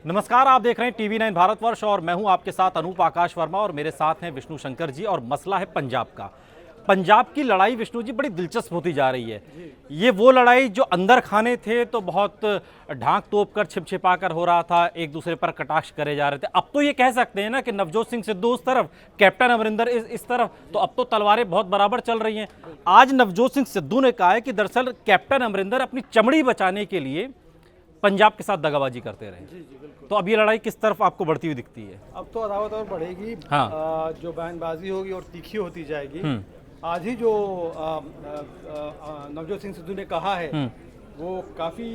नमस्कार, आप देख रहे हैं टीवी9 भारतवर्ष और मैं हूं आपके साथ अनूप आकाश वर्मा और मेरे साथ हैं विष्णु शंकर जी। और मसला है पंजाब का। पंजाब की लड़ाई विष्णु जी बड़ी दिलचस्प होती जा रही है। ये वो लड़ाई जो अंदर खाने थे तो बहुत ढांक तोप कर छिप छिपा कर हो रहा था, एक दूसरे पर कटाक्ष करे जा रहे थे। अब तो ये कह सकते हैं ना कि नवजोत सिंह सिद्धू उस तरफ, कैप्टन अमरिंदर इस तरफ, तो अब तो तलवारें बहुत बराबर चल रही हैं। आज नवजोत सिंह सिद्धू ने कहा है कि दरअसल कैप्टन अमरिंदर अपनी चमड़ी बचाने के लिए पंजाब के साथ दगाबाजी करते रहे। तो अब ये लड़ाई किस तरफ आपको बढ़ती हुई दिखती है? अब तो अदावत और बढ़ेगी। हाँ। जो बयानबाजी होगी और तीखी होती जाएगी। आज ही जो नवजोत सिंह सिद्धू ने कहा है वो काफी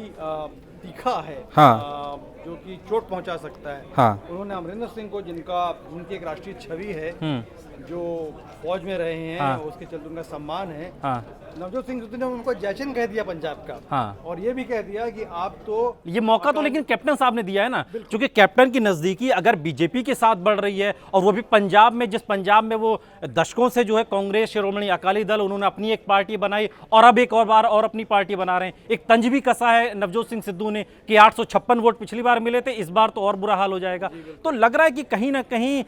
तीखा है। हाँ। जो कि चोट पहुंचा सकता है। हाँ। उन्होंने अमरिंदर सिंह को उनकी एक राष्ट्रीय छवि है, जो फौज में रहे हैं। हाँ। उसके चलते उनका सम्मान है। हाँ। नवजोत सिंह सिद्धू ने उनको जैशन कह दिया पंजाब का। हाँ। और ये भी कह दिया कि आप तो ये मौका तो लेकिन कैप्टन साहब ने दिया है ना, क्योंकि कैप्टन की नजदीकी अगर बीजेपी के साथ बढ़ रही है और वो भी पंजाब में, जिस पंजाब में वो दशकों से जो है कांग्रेस, शिरोमणि अकाली दल, उन्होंने अपनी एक पार्टी बनाई और अब एक और बार और अपनी पार्टी बना रहे हैं। एक तंज भी कसा है नवजोत सिंह सिद्धू ने कि 856 वोट पिछली बार मिले थे, इस बार तो और बुरा हाल हो जाएगा। तो लग रहा है कि कहीं ना कहीं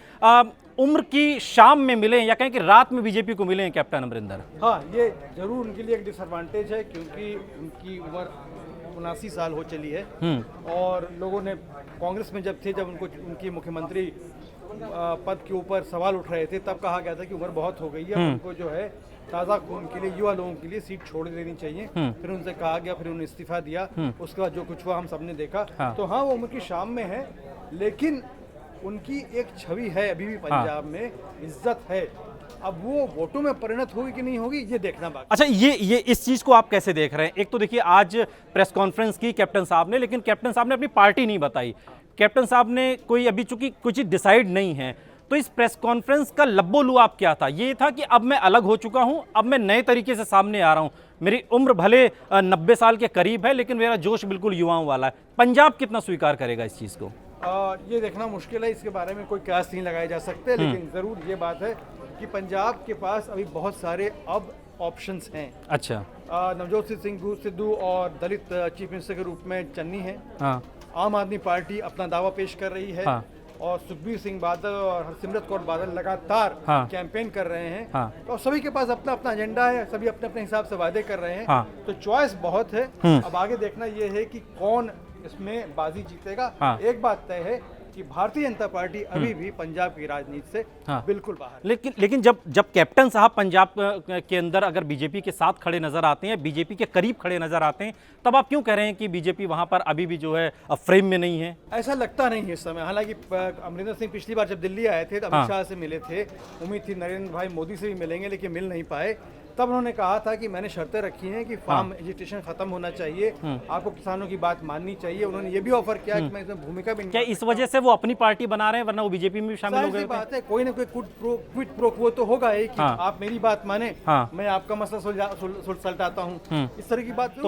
उम्र की शाम में मिले या कहें कि रात में बीजेपी को मिले हैं कैप्टन अमरिंदर। हाँ, ये जरूर उनके लिए एक डिसएडवांटेज है, क्योंकि उनकी उम्र 79 साल हो चली है। और लोगों ने कांग्रेस में जब उनको उनकी मुख्यमंत्री पद के ऊपर सवाल उठ रहे थे, तब कहा गया था कि उम्र बहुत हो गई है, उनको जो है ताज़ा खून के लिए, युवा लोगों के लिए सीट छोड़ देनी चाहिए। फिर उनसे कहा गया, फिर उन्होंने इस्तीफा दिया। उसके बाद जो कुछ हुआ हम सबने देखा। तो हाँ, वो उम्र की शाम में है, लेकिन उनकी एक छवि है अभी भी पंजाब में, इज्जत है। अब वो वोटों में परिणत होगी कि नहीं होगी, ये देखना बाकी। अच्छा, ये इस चीज को आप कैसे देख रहे हैं? एक तो देखिए आज प्रेस कॉन्फ्रेंस की कैप्टन साहब ने, लेकिन कैप्टन साहब ने अपनी पार्टी नहीं बताई। कैप्टन साहब ने कोई अभी चूंकि कुछ डिसाइड नहीं है, तो इस प्रेस कॉन्फ्रेंस का लब्बो आप क्या था? ये था कि अब मैं अलग हो चुका हूं, अब मैं नए तरीके से सामने आ रहा हूं, मेरी उम्र भले 90 साल के करीब है, लेकिन मेरा जोश बिल्कुल युवाओं वाला है। पंजाब कितना स्वीकार करेगा इस चीज को? ये देखना मुश्किल है, इसके बारे में कोई कयास नहीं लगाए जा सकते। लेकिन जरूर ये बात है कि पंजाब के पास अभी बहुत सारे अब ऑप्शंस हैं। अच्छा। नवजोत सिंह सिद्धू और दलित चीफ मिनिस्टर के रूप में चन्नी है। हाँ। आम आदमी पार्टी अपना दावा पेश कर रही है। हाँ। और सुखबीर सिंह बादल और हरसिमरत कौर बादल लगातार कैंपेन कर रहे हैं। हाँ। और सभी के पास अपना अपना एजेंडा है, सभी अपने अपने हिसाब से वादे कर रहे हैं। हाँ। तो चॉइस बहुत है। अब आगे देखना ये है कि कौन इसमें बाजी जीतेगा। हाँ। एक बात तय है कि भारतीय जनता पार्टी अभी भी पंजाब की राजनीति से बिल्कुल बाहर है। लेकिन जब कैप्टन साहब पंजाब के अंदर अगर बीजेपी के साथ खड़े नजर आते हैं, बीजेपी के करीब खड़े नजर आते हैं, तब आप क्यों कह रहे हैं कि बीजेपी वहां पर अभी भी जो है फ्रेम में नहीं है? ऐसा लगता नहीं है इस समय। हालांकि अमरिंदर सिंह पिछली बार जब दिल्ली आए थे तो अमित शाह से मिले थे, उम्मीद थी नरेंद्र भाई मोदी से भी मिलेंगे, लेकिन मिल नहीं पाए। तब उन्होंने कहा था कि मैंने शर्तें रखी हैं कि फार्म एजिटेशन खत्म होना चाहिए, आपको किसानों की बात माननी चाहिए। उन्होंने ये भी ऑफर किया कि मैं इसमें भूमिका भी। क्या इस वजह से वो अपनी पार्टी बना रहे हैं, वरना वो बीजेपी में भी शामिल हो गए? बात है, कोई ना कोई क्विड प्रो क्वो तो होगा ही कि आप मेरी बात माने, मैं आपका मसला सुलझाता हूं। इस तरह की बात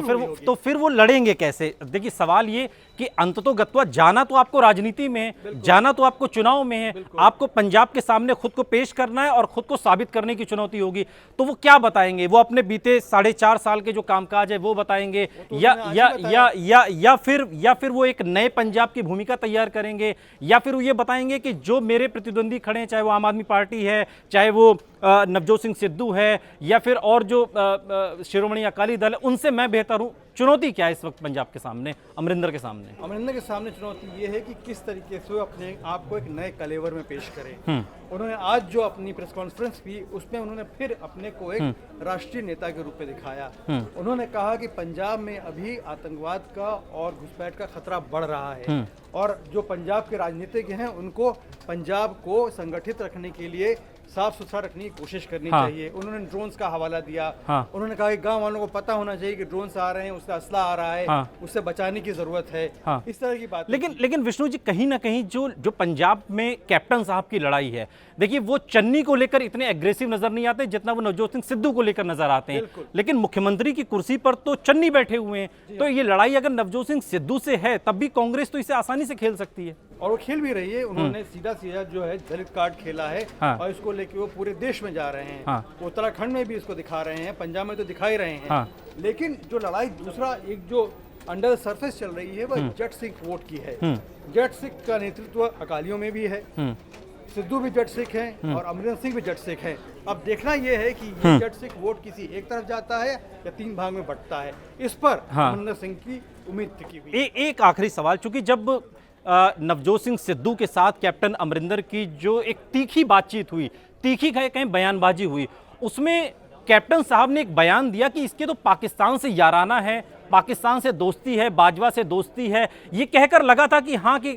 तो फिर वो लड़ेंगे कैसे? देखिए सवाल ये कि अंततोगत्वा जाना तो आपको राजनीति में है, जाना तो आपको चुनाव में है, आपको पंजाब के सामने खुद को पेश करना है और खुद को साबित करने की चुनौती होगी। तो वो क्या बताएंगे? वो अपने बीते 4.5 साल के जो कामकाज है वो बताएंगे, या फिर वो एक नए पंजाब की भूमिका तैयार करेंगे, या फिर वो ये बताएंगे कि जो मेरे प्रतिद्वंदी खड़े हैं, चाहे वो आम आदमी पार्टी है, चाहे वो नवजोत सिंह सिद्धू है, या फिर और जो शिरोमणि अकाली दल है, उनसे मैं बेहतर हूं। चुनौती क्या है इस वक्त पंजाब के सामने, अमरिंदर के सामने? अमरिंदर के सामने चुनौती ये है कि किस तरीके से वो अपने आप को एक नए कलेवर में पेश करें। उन्होंने आज जो अपनी प्रेस कॉन्फ्रेंस की, उसमें उन्होंने फिर अपने को एक राष्ट्रीय नेता के रूप में दिखाया। उन्होंने कहा कि पंजाब में अभी आतंकवाद का और घुसपैठ का खतरा बढ़ रहा है, और जो पंजाब के राजनीतिज्ञ हैं उनको पंजाब को संगठित रखने के लिए साफ सुथरा रखने की कोशिश करनी चाहिए। उन्होंने ड्रोन्स का हवाला दिया। उन्होंने कहा कि गांव वालों को पता होना चाहिए कि ड्रोन्स आ रहे हैं, उससे असला आ रहा है, उससे बचाने की जरूरत है। इस तरह की बात। लेकिन विष्णु जी, कहीं ना कहीं जो पंजाब में कैप्टन साहब की लड़ाई है, देखिए वो चन्नी को लेकर इतने एग्रेसिव नजर नहीं आते जितना वो नवजोत सिंह सिद्धू को लेकर नजर आते हैं। लेकिन मुख्यमंत्री की कुर्सी पर तो चन्नी बैठे हुए हैं। तो ये लड़ाई अगर नवजोत सिंह सिद्धू से है, तब भी कांग्रेस तो इसे आसानी से खेल सकती है, और वो खेल भी रही है। उन्होंने सीधा सीधा जो है दलित कार्ड खेला है। और इसको लेके वो पूरे देश में जा रहे हैं। उत्तराखंड में भी इसको दिखा रहे हैं, पंजाब में तो दिखा ही रहे हैं। लेकिन जो लड़ाई दूसरा एक जो अंडर द सरफेस चल रही है वह जट सिंह वोट की है। जट सिंह का नेतृत्व अकालियों में भी है, सिद्धू भी जट सिख हैं और अमरिंदर सिंह भी जट सिख हैं। अब देखना यह है कि ये जट सिख वोट किसी एक तरफ जाता है या 3 भाग में बंटता है। इस पर अमरिंदर सिंह की उम्मीद टिकी हुई। एक आखिरी सवाल, चूंकि जब नवजोत सिंह सिद्धू के साथ कैप्टन अमरिंदर की जो एक तीखी बातचीत हुई, तीखी कहीं बयानबाजी हुई, उसमें कैप्टन साहब ने एक बयान दिया कि इसके तो पाकिस्तान से याराना है, पाकिस्तान से दोस्ती है, बाजवा से दोस्ती है। ये कहकर लगा था कि हाँ, कि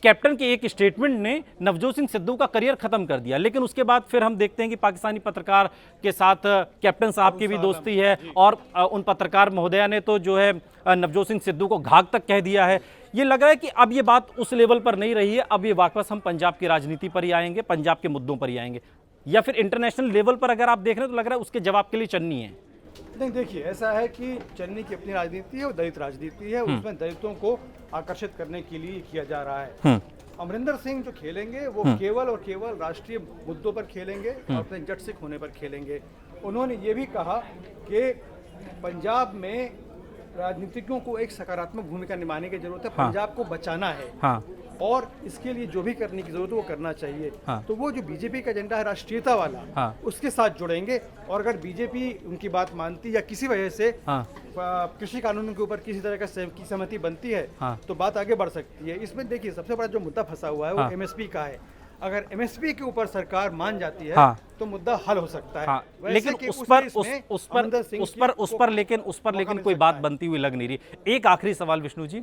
कैप्टन के एक स्टेटमेंट ने नवजोत सिंह सिद्धू का करियर खत्म कर दिया। लेकिन उसके बाद फिर हम देखते हैं कि पाकिस्तानी पत्रकार के साथ कैप्टन साहब की भी दोस्ती है और उन पत्रकार महोदया ने तो जो है नवजोत सिंह सिद्धू को घाघ तक कह दिया है। ये लग रहा है कि अब ये बात उस लेवल पर नहीं रही है, अब ये वापस हम पंजाब की राजनीति पर ही आएंगे, पंजाब के मुद्दों पर ही आएंगे, या फिर इंटरनेशनल लेवल पर अगर आप देख रहे हैं तो लग रहा है उसके जवाब के लिए चन्नी है। नहीं, देखिए ऐसा है कि चन्नी की अपनी राजनीति है, वो दलित राजनीति है, उसमें दलितों को आकर्षित करने के लिए किया जा रहा है। अमरिंदर सिंह जो खेलेंगे वो केवल और केवल राष्ट्रीय मुद्दों पर खेलेंगे और अपने जट सिख होने पर खेलेंगे। उन्होंने ये भी कहा कि पंजाब में राजनीतिज्ञों को एक सकारात्मक भूमिका निभाने की जरूरत है, पंजाब को बचाना है और इसके लिए जो भी करने की जरूरत है वो करना चाहिए। तो वो जो बीजेपी का एजेंडा है राष्ट्रीयता वाला, उसके साथ जुड़ेंगे। और अगर बीजेपी उनकी बात मानती या किसी वजह से कृषि कानून के ऊपर किसी तरह की सहमति बनती है तो बात आगे बढ़ सकती है। इसमें देखिए सबसे बड़ा जो मुद्दा फंसा हुआ है वो एमएसपी का है। अगर एमएसपी के ऊपर सरकार मान जाती है तो मुद्दा हल हो सकता है। लेकिन उस पर लेकिन कोई बात बनती हुई लग नहीं रही। एक आखिरी सवाल विष्णु जी,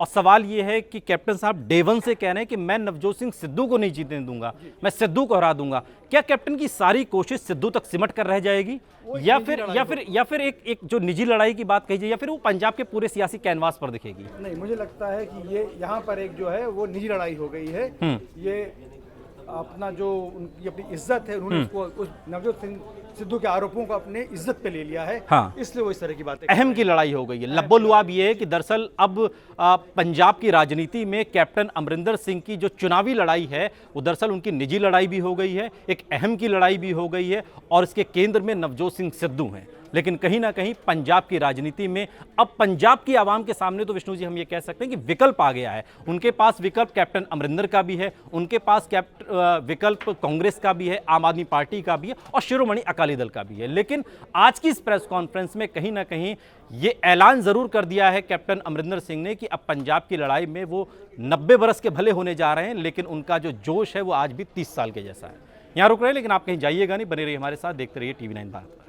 और सवाल ये है कि कैप्टन साहब डे वन से कह रहे हैं कि मैं नवजोत सिंह सिद्धू को नहीं जीतने दूंगा, मैं सिद्धू को हरा दूंगा। क्या कैप्टन की सारी कोशिश सिद्धू तक सिमट कर रह जाएगी, या फिर एक जो निजी लड़ाई की बात कही जाए, या फिर वो पंजाब के पूरे सियासी कैनवास पर दिखेगी? नहीं, मुझे लगता है कि ये यहाँ पर एक जो है वो निजी लड़ाई हो गई है। ये अपना जो उनकी अपनी इज्जत है, उन्होंने उसको उस नवजोत सिंह सिद्धू के आरोपों को अपने इज्जत पे ले लिया है, इसलिए वो इस तरह की बातें अहम की लड़ाई हो गई है। लब्बो लुआब ये है कि दरअसल अब पंजाब की राजनीति में कैप्टन अमरिंदर सिंह की जो चुनावी लड़ाई है वो दरअसल उनकी निजी लड़ाई भी हो गई है, एक अहम की लड़ाई भी हो गई है, और इसके केंद्र में नवजोत सिंह सिद्धू हैं। लेकिन कहीं ना कहीं पंजाब की राजनीति में अब पंजाब की आवाम के सामने तो विष्णु जी हम ये कह सकते हैं कि विकल्प आ गया है। उनके पास विकल्प कैप्टन अमरिंदर का भी है, उनके पास विकल्प कांग्रेस का भी है, आम आदमी पार्टी का भी है और शिरोमणि अकाली दल का भी है। लेकिन आज की इस प्रेस कॉन्फ्रेंस में कहीं ना कहीं ये ऐलान जरूर कर दिया है कैप्टन अमरिंदर सिंह ने कि अब पंजाब की लड़ाई में वो 90 बरस के भले होने जा रहे हैं, लेकिन उनका जो जोश है वो आज भी 30 साल के जैसा है। यहाँ रुक रहे हैं, लेकिन आप कहीं जाइएगा नहीं, बने रहिए हमारे साथ, देखते रहिए TV9 भारत।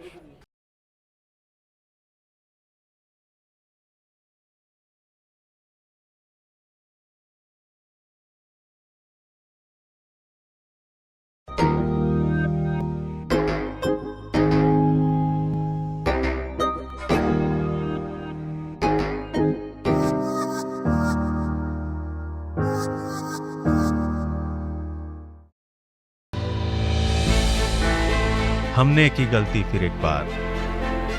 हमने की गलती फिर एक बार,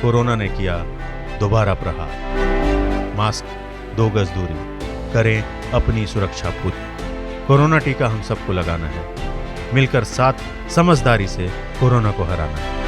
कोरोना ने किया दोबारा प्रहार। मास्क, 2 गज दूरी, करें अपनी सुरक्षा पूरी। कोरोना टीका हम सबको लगाना है, मिलकर साथ समझदारी से कोरोना को हराना है।